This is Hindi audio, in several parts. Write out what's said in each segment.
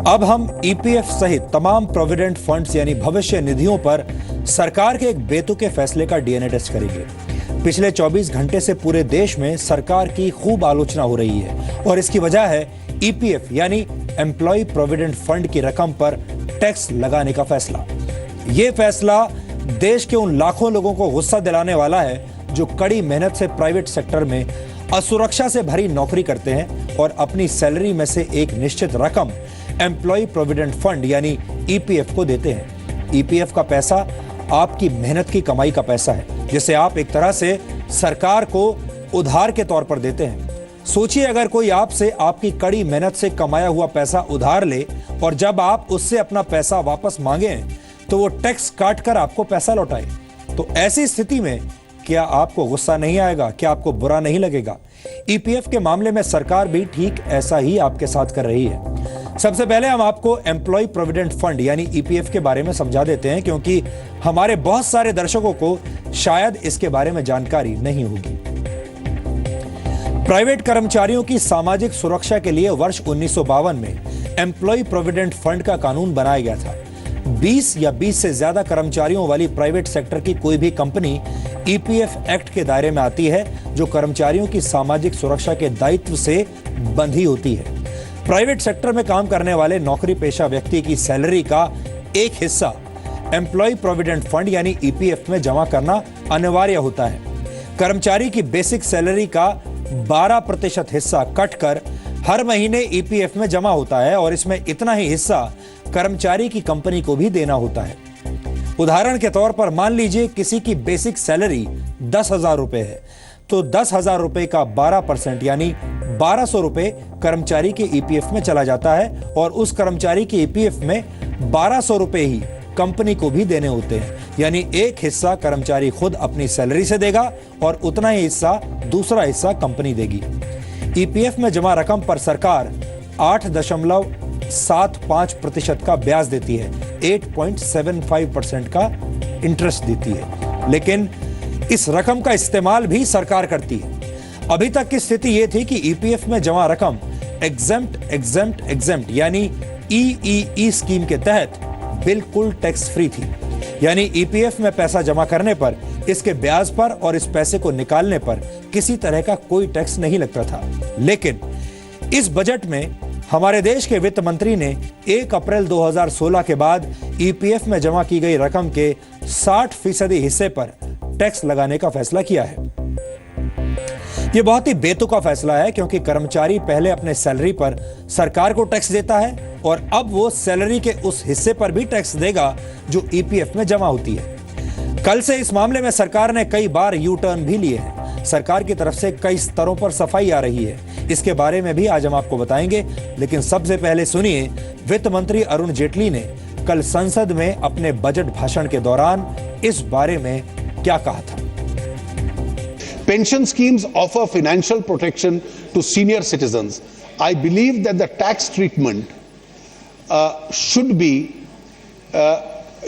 अब हम ईपीएफ सहित तमाम प्रोविडेंट फंड्स यानी भविष्य निधियों पर सरकार के एक बेतुके फैसले का डीएनए टेस्ट करेंगे। पिछले 24 घंटे से पूरे देश में सरकार की खूब आलोचना हो रही है और इसकी वजह है ईपीएफ यानी एम्प्लॉय प्रोविडेंट फंड की रकम पर टैक्स लगाने का फैसला। यह फैसला देश के उन लाखों लोगों को गुस्सा दिलाने वाला है जो कड़ी मेहनत से प्राइवेट सेक्टर में असुरक्षा से भरी नौकरी करते हैं और अपनी सैलरी में से एक निश्चित रकम एम्प्लॉय प्रोविडेंट फंड यानी ईपीएफ को देते हैं। ईपीएफ का पैसा आपकी मेहनत की कमाई का पैसा है जिसे आप एक तरह से सरकार को उधार के तौर पर देते हैं। सोचिए अगर कोई आपसे आपकी कड़ी मेहनत से कमाया हुआ पैसा उधार ले और जब आप उससे अपना पैसा वापस मांगे तो वो टैक्स काट कर आपको पैसा लौटाए, तो ऐसी स्थिति में क्या आपको गुस्सा नहीं आएगा? क्या आपको बुरा नहीं लगेगा? ईपीएफ के मामले में सरकार भी ठीक ऐसा ही आपके साथ कर रही है। सबसे पहले हम आपको एम्प्लॉय प्रोविडेंट फंड यानी ईपीएफ के बारे में समझा देते हैं क्योंकि हमारे बहुत सारे दर्शकों को शायद इसके बारे में जानकारी नहीं होगी। प्राइवेट कर्मचारियों की सामाजिक सुरक्षा के लिए वर्ष 1952 में एम्प्लॉय प्रोविडेंट फंड का कानून बनाया गया था। 20 या 20 से ज्यादा कर्मचारियों वाली प्राइवेट सेक्टर की कोई भी कंपनी ईपीएफ एक्ट के दायरे में आती है जो कर्मचारियों की सामाजिक सुरक्षा के दायित्व से बंधी होती है। प्राइवेट सेक्टर में काम करने वाले नौकरी पेशा व्यक्ति की सैलरी का एक हिस्सा एम्प्लॉय प्रोविडेंट फंड यानी ईपीएफ में जमा करना अनिवार्य होता है। कर्मचारी की बेसिक सैलरी का 12% हिस्सा कट कर हर महीने ईपीएफ में जमा होता है और इसमें इतना ही हिस्सा कर्मचारी की कंपनी को भी देना होता है। उदाहरण के तौर पर मान लीजिए किसी की बेसिक सैलरी 10,000 रुपए है तो 10,000 रुपए का 12% यानी 1,200 रुपए कर्मचारी के ईपीएफ में चला जाता है और उस कर्मचारी के ईपीएफ में 1,200 रुपए ही कंपनी को भी देने होते हैं। यानी एक हिस्सा कर्मचारी खुद अपनी सैलरी से देगा और उतना ही हिस्सा दूसरा हिस्सा कंपनी देगी। ईपीएफ में जमा रकम पर सरकार 8.75% का ब्याज देती है, 8.75% का इंटरेस्ट देती है, लेकिन इस रकम का इस्तेमाल भी सरकार करती है। अभी तक की स्थिति यह थी कि ईपीएफ में जमा रकम एग्जेम्प्ट यानी ईईई स्कीम के तहत बिल्कुल टैक्स फ्री थी। यानी ईपीएफ में पैसा जमा करने पर, इसके ब्याज पर और इस पैसे को निकालने पर किसी तरह का कोई टैक्स नहीं लगता था। लेकिन इस बजट में हमारे देश के वित्त मंत्री ने 1 अप्रैल 2016 के बाद ईपीएफ में जमा की गई रकम के 60% हिस्से पर टैक्स लगाने का फैसला किया है। यह बहुत ही बेतुका फैसला है क्योंकि कर्मचारी पहले अपने सैलरी पर सरकार को टैक्स देता है और अब वो सैलरी के उस हिस्से पर भी टैक्स देगा जो ईपीएफ में जमा होती है। कल से इस मामले में सरकार ने कई बार यू टर्न भी लिए हैं। सरकार की तरफ से कई स्तरों पर सफाई आ रही है, इसके बारे में भी आज हम आपको बताएंगे। लेकिन सबसे पहले सुनिए वित्त मंत्री अरुण जेटली ने कल संसद में अपने बजट भाषण के दौरान इस बारे में क्या कहा था। Pension schemes offer financial protection to senior citizens. I believe that the tax treatment should be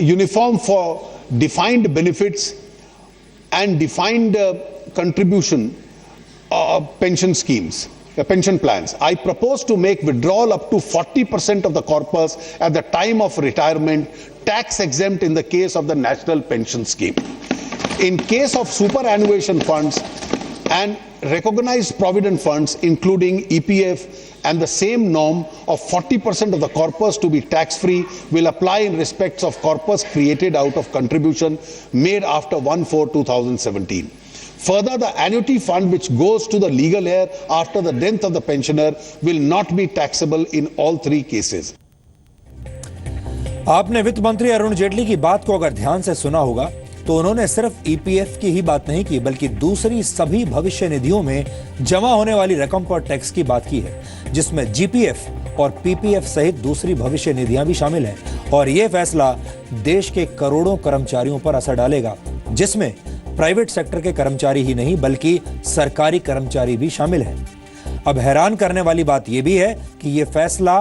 uniform for defined benefits and defined contribution pension schemes, pension plans. I propose to make withdrawal up to 40% of the corpus at the time of retirement tax exempt in the case of the National Pension Scheme. In case of superannuation funds and recognized provident funds, including EPF, and the same norm of 40% of the corpus to be tax-free will apply in respects of corpus created out of contribution made after 1/4/2017. Further, the annuity fund which goes to the legal heir after the death of the pensioner will not be taxable in all three cases. आपने वित्त मंत्री अरुण जेटली की बात को अगर ध्यान से सुना होगा तो उन्होंने सिर्फ ईपीएफ की ही बात नहीं की बल्कि दूसरी सभी भविष्य निधियों में जमा होने वाली रकम पर टैक्स की बात की है, जिसमें जीपीएफ और पीपीएफ सहित दूसरी भविष्य निधियां भी शामिल हैं। और यह फैसला देश के करोड़ों कर्मचारियों पर असर डालेगा, जिसमें प्राइवेट सेक्टर के कर्मचारी ही नहीं बल्कि सरकारी कर्मचारी भी शामिल हैं। अब हैरान करने वाली बात यह भी है कि यह फैसला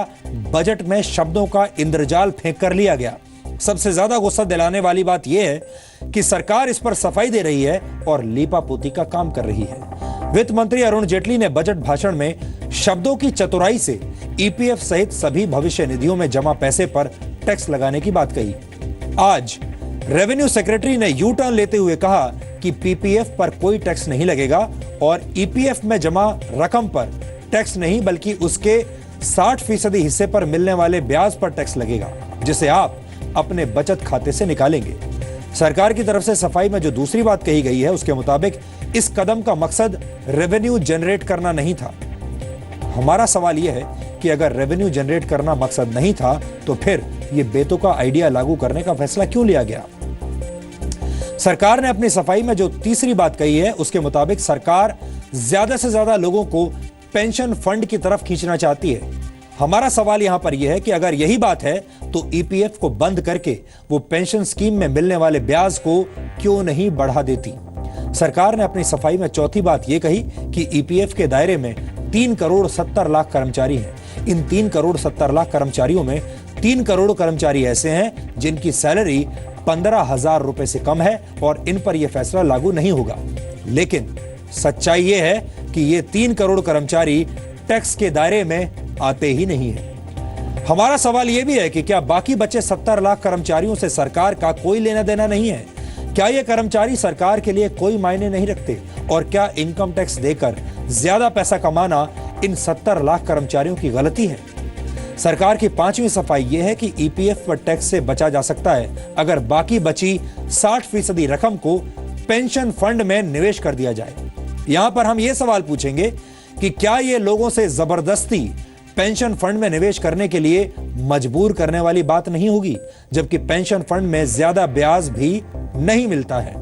बजट में शब्दों का इंद्रजाल फेंक कर लिया गया। सबसे ज्यादा गुस्सा दिलाने वाली बात यह है कि सरकार इस पर सफाई दे रही है और लीपापोती का काम कर रही है। वित्त मंत्री अरुण जेटली ने बजट भाषण में शब्दों की चतुराई से ईपीएफ सहित सभी भविष्य निधियों में जमा पैसे पर टैक्स लगाने की बात कही। आज रेवेन्यू सेक्रेटरी ने यू टर्न लेते हुए कहा कि पीपीएफ पर कोई टैक्स नहीं लगेगा और ईपीएफ में जमा रकम पर टैक्स नहीं बल्कि उसके 60% हिस्से पर मिलने वाले ब्याज पर टैक्स लगेगा, जिसे आप अपने बचत खाते से निकालेंगे। सरकार की तरफ से सफाई में जो दूसरी बात कही गई है उसके मुताबिक इस कदम का मकसद रेवेन्यू जनरेट करना नहीं था। हमारा सवाल यह है कि अगर रेवेन्यू जनरेट करना मकसद नहीं था तो फिर यह बेतुका आइडिया लागू करने का फैसला क्यों लिया गया? सरकार ने अपनी सफाई में जो तीसरी बात कही है उसके मुताबिक सरकार ज्यादा से ज्यादा लोगों को पेंशन फंड की तरफ खींचना चाहती है। हमारा सवाल यहां पर यह है कि अगर यही बात है तो ईपीएफ को बंद करके वो पेंशन स्कीम में मिलने वाले ब्याज को क्यों नहीं बढ़ा देती? सरकार ने अपनी सफाई में चौथी बात यह कही कि ईपीएफ के दायरे में 3 करोड़ 70 लाख कर्मचारी हैं। इन 3 करोड़ 70 लाख कर्मचारियों में 3 करोड़ कर्मचारी ऐसे हैं जिनकी सैलरी 15,000 रुपए से कम है और इन पर यह फैसला लागू नहीं होगा। लेकिन सच्चाई यह है कि ये 3 करोड़ कर्मचारी टैक्स के दायरे में आते ही नहीं है। हमारा सवाल यह भी है कि क्या बाकी बचे 70 लाख कर्मचारियों से सरकार का कोई लेना देना नहीं है? क्या ये कर्मचारी सरकार के लिए कोई मायने नहीं रखते? और क्या इनकम टैक्स देकर ज्यादा पैसा कमाना इन 70 लाख कर्मचारियों की गलती है? सरकार की पांचवी सफाई यह है कि ईपीएफ पर टैक्स से बचा जा सकता है अगर बाकी बची 60% रकम को पेंशन फंड में निवेश कर दिया जाए। यहां पर हम यह सवाल पूछेंगे कि क्या यह लोगों से जबरदस्ती पेंशन फंड में निवेश करने के लिए मजबूर करने वाली बात नहीं होगी, जबकि पेंशन फंड में ज्यादा ब्याज भी नहीं मिलता है।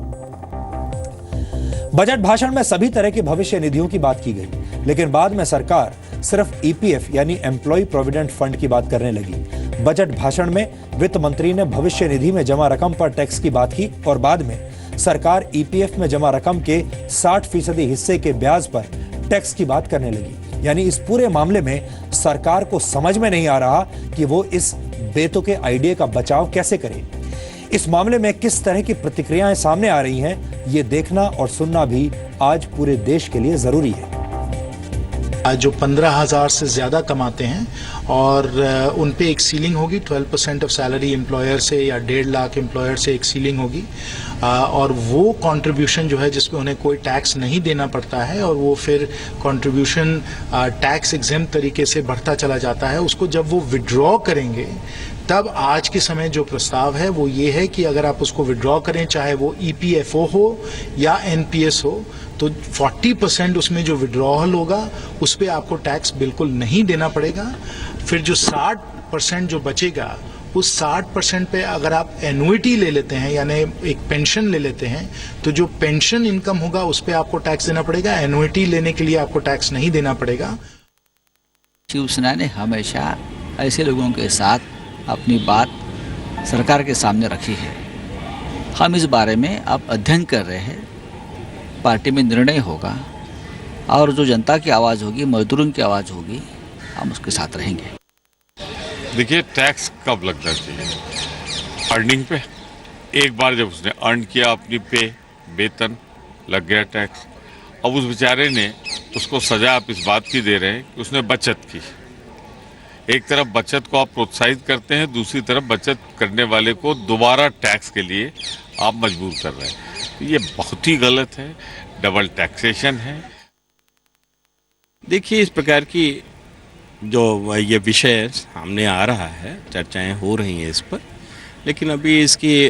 बजट भाषण में सभी तरह की भविष्य निधियों की बात की गई, लेकिन बाद में सरकार सिर्फ ईपीएफ यानी एम्प्लॉय प्रोविडेंट फंड की बात करने लगी। बजट भाषण में वित्त मंत्री ने भविष्य निधि में जमा रकम पर टैक्स की बात की और बाद में सरकार ईपीएफ में जमा रकम के 60% हिस्से के ब्याज पर टैक्स की बात करने लगी। यानी इस पूरे मामले में सरकार को समझ में नहीं आ रहा कि वो इस बेतुके आइडिया का बचाव कैसे करे। इस मामले में किस तरह की प्रतिक्रियाएं सामने आ रही हैं, ये देखना और सुनना भी आज पूरे देश के लिए जरूरी है। जो 15,000 से ज़्यादा कमाते हैं और उन पे एक सीलिंग होगी 12% ऑफ सैलरी एम्प्लॉयर से या 1.5 लाख एम्प्लॉयर से एक सीलिंग होगी और वो कंट्रीब्यूशन जो है जिसपे उन्हें कोई टैक्स नहीं देना पड़ता है और वो फिर कंट्रीब्यूशन टैक्स एग्जेम्प्ट तरीके से बढ़ता चला जाता है। उसको जब वो विड्रॉ करेंगे तब आज के समय जो प्रस्ताव है वो ये है कि अगर आप उसको विड्रॉ करें, चाहे वो ईपीएफओ हो या एनपीएस हो, तो 40% उसमें जो विड्रॉल होगा उस पर आपको टैक्स बिल्कुल नहीं देना पड़ेगा। फिर जो 60% जो बचेगा उस 60% पे अगर आप एनुइटी ले लेते हैं यानी एक पेंशन ले लेते हैं तो जो पेंशन इनकम होगा उस पर आपको टैक्स देना पड़ेगा। एनुइटी लेने के लिए आपको टैक्स नहीं देना पड़ेगा। शिवसेना ने हमेशा ऐसे लोगों के साथ अपनी बात सरकार के सामने रखी है। हम इस बारे में अब अध्ययन कर रहे हैं, पार्टी में निर्णय होगा और जो जनता की आवाज़ होगी, मजदूरों की आवाज़ होगी, हम उसके साथ रहेंगे। देखिए, टैक्स कब लगना चाहिए? अर्निंग पे। एक बार जब उसने अर्न किया अपनी पे, वेतन, लग गया टैक्स। अब उस बेचारे ने उसको सजा आप इस बात की दे रहे हैं कि उसने बचत की। एक तरफ बचत को आप प्रोत्साहित करते हैं, दूसरी तरफ बचत करने वाले को दोबारा टैक्स के लिए आप मजबूर कर रहे हैं। तो ये बहुत ही गलत है, डबल टैक्सेशन है। देखिए, इस प्रकार की जो ये विषय सामने आ रहा है, चर्चाएं हो रही हैं इस पर, लेकिन अभी इसकी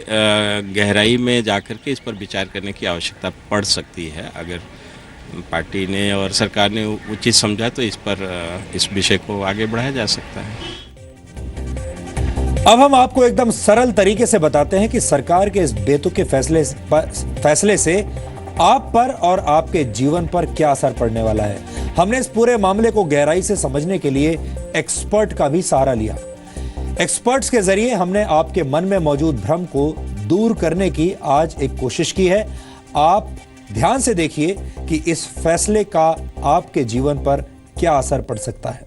गहराई में जाकर के इस पर विचार करने की आवश्यकता पड़ सकती है। अगर पार्टी ने और सरकार ने उचित समझा तो इस पर इस विषय को आगे बढ़ाया जा सकता है। अब हम आपको एकदम सरल तरीके से बताते हैं कि सरकार के इस बेतुके फैसले से आप पर और आपके जीवन पर क्या असर पड़ने वाला है। हमने इस पूरे मामले को गहराई से समझने के लिए एक्सपर्ट का भी सहारा लिया। एक्सपर्ट्स के जरिए हमने आपके मन में मौजूद भ्रम को दूर करने की आज एक कोशिश की है। आप ध्यान से देखिए कि इस फैसले का आपके जीवन पर क्या असर पड़ सकता है।